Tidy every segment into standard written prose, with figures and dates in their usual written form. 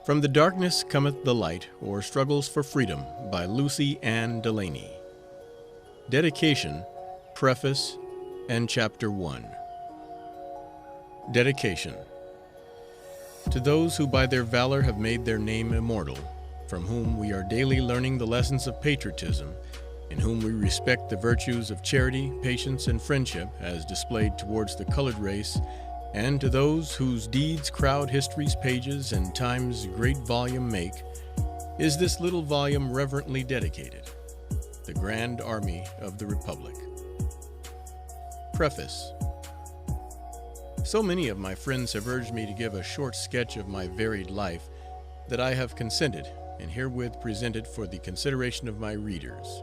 From the Darkness Cometh the Light, or Struggles for Freedom, by Lucy Ann Delaney. Dedication, Preface, and Chapter 1. Dedication. To those who by their valor have made their name immortal, from whom we are daily learning the lessons of patriotism, in whom we respect the virtues of charity, patience, and friendship as displayed towards the colored race, and to those whose deeds crowd history's pages and time's great volume make, is this little volume reverently dedicated. The Grand Army of the Republic. Preface. So many of my friends have urged me to give a short sketch of my varied life that I have consented and herewith present it for the consideration of my readers.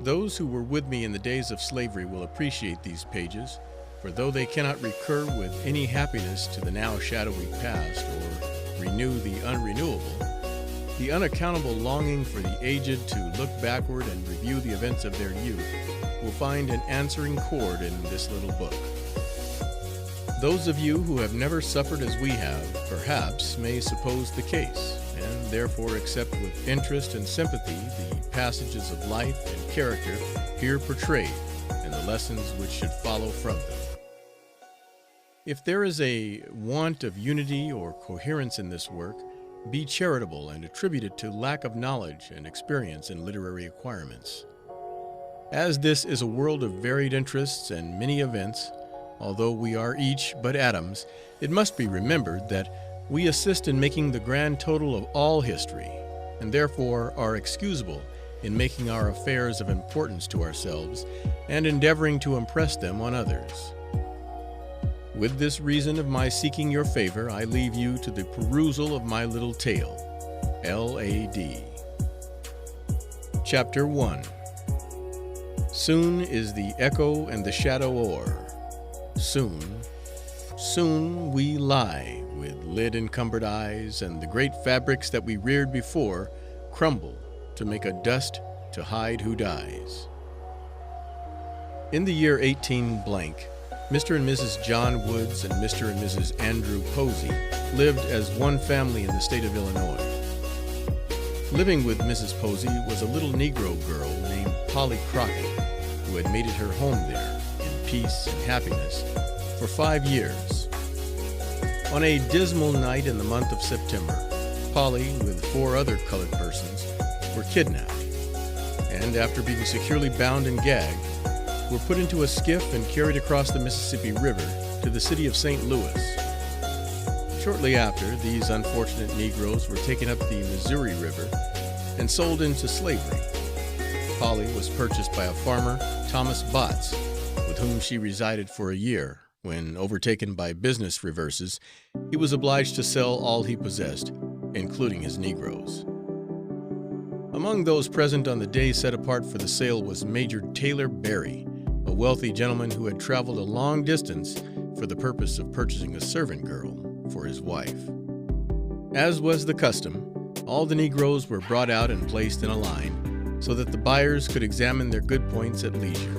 Those who were with me in the days of slavery will appreciate these pages, for though they cannot recur with any happiness to the now shadowy past or renew the unrenewable, the unaccountable longing for the aged to look backward and review the events of their youth will find an answering chord in this little book. Those of you who have never suffered as we have, perhaps may suppose the case, and therefore accept with interest and sympathy the passages of life and character here portrayed and the lessons which should follow from them. If there is a want of unity or coherence in this work, be charitable and attribute it to lack of knowledge and experience in literary acquirements. As this is a world of varied interests and many events, although we are each but atoms, it must be remembered that we assist in making the grand total of all history, and therefore are excusable in making our affairs of importance to ourselves and endeavoring to impress them on others. With this reason of my seeking your favor, I leave you to the perusal of my little tale. L.A.D. Chapter 1. Soon is the echo and the shadow o'er. Soon, soon we lie with lid-encumbered eyes, and the great fabrics that we reared before crumble to make a dust to hide who dies. In the year 18 blank, Mr. and Mrs. John Woods and Mr. and Mrs. Andrew Posey lived as one family in the state of Illinois. Living with Mrs. Posey was a little Negro girl named Polly Crockett, who had made it her home there in peace and happiness for 5 years. On a dismal night in the month of September, Polly, with 4 other colored persons, were kidnapped, and after being securely bound and gagged, were put into a skiff and carried across the Mississippi River to the city of St. Louis. Shortly after, these unfortunate Negroes were taken up the Missouri River and sold into slavery. Polly was purchased by a farmer, Thomas Botts, with whom she resided for a year, when, overtaken by business reverses, he was obliged to sell all he possessed, including his Negroes. Among those present on the day set apart for the sale was Major Taylor Berry, a wealthy gentleman who had traveled a long distance for the purpose of purchasing a servant girl for his wife. As was the custom, all the Negroes were brought out and placed in a line so that the buyers could examine their good points at leisure.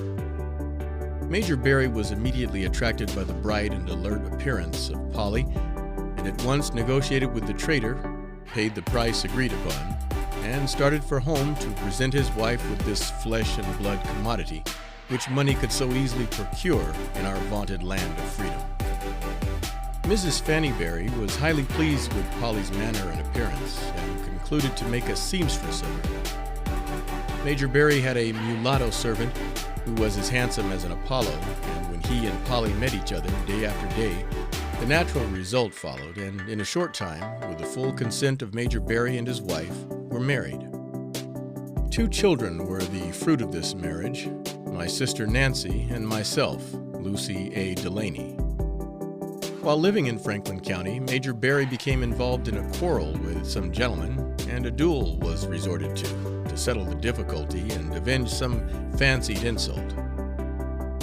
Major Berry was immediately attracted by the bright and alert appearance of Polly, and at once negotiated with the trader, paid the price agreed upon, and started for home to present his wife with this flesh and blood commodity, which money could so easily procure in our vaunted land of freedom. Mrs. Fanny Berry was highly pleased with Polly's manner and appearance, and concluded to make a seamstress of her. Major Berry had a mulatto servant who was as handsome as an Apollo, and when he and Polly met each other day after day, the natural result followed, and in a short time, with the full consent of Major Berry and his wife, were married. 2 children were the fruit of this marriage, my sister Nancy and myself, Lucy A. Delaney. While living in Franklin County, Major Berry became involved in a quarrel with some gentlemen, and a duel was resorted to settle the difficulty and avenge some fancied insult.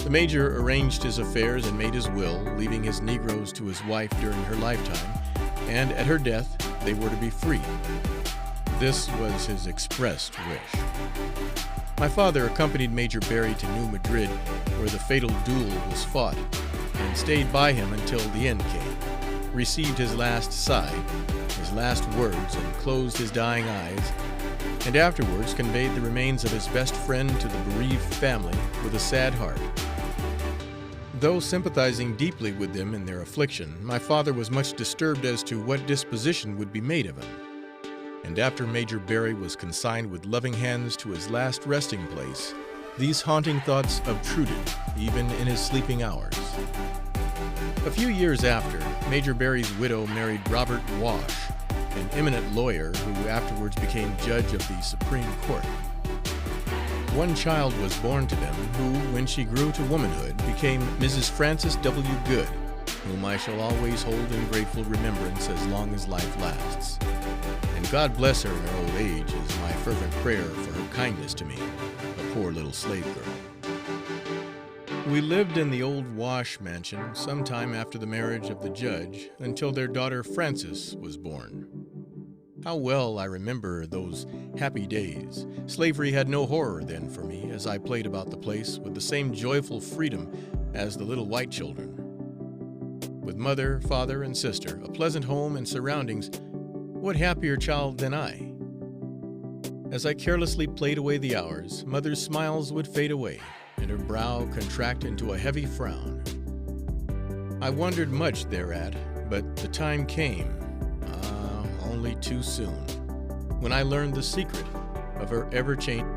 The Major arranged his affairs and made his will, leaving his Negroes to his wife during her lifetime, and at her death they were to be free. This was his expressed wish. My father accompanied Major Berry to New Madrid, where the fatal duel was fought, and stayed by him until the end came. received his last sigh, his last words, and closed his dying eyes, and afterwards conveyed the remains of his best friend to the bereaved family with a sad heart. Though sympathizing deeply with them in their affliction, my father was much disturbed as to what disposition would be made of him. And after Major Berry was consigned with loving hands to his last resting place, these haunting thoughts obtruded even in his sleeping hours. A few years after, Major Berry's widow married Robert Wash, an eminent lawyer who afterwards became judge of the Supreme Court. One child was born to them who, when she grew to womanhood, became Mrs. Frances W. Good, whom I shall always hold in grateful remembrance as long as life lasts. And God bless her in her old age is my fervent prayer for her kindness to me, a poor little slave girl. We lived in the old Wash mansion some time after the marriage of the judge until their daughter Frances was born. How well I remember those happy days. Slavery had no horror then for me as I played about the place with the same joyful freedom as the little white children. With mother, father, and sister, a pleasant home and surroundings, what happier child than I? As I carelessly played away the hours, mother's smiles would fade away and her brow contract into a heavy frown. I wondered much thereat, but the time came, only too soon, when I learned the secret of her ever-changing.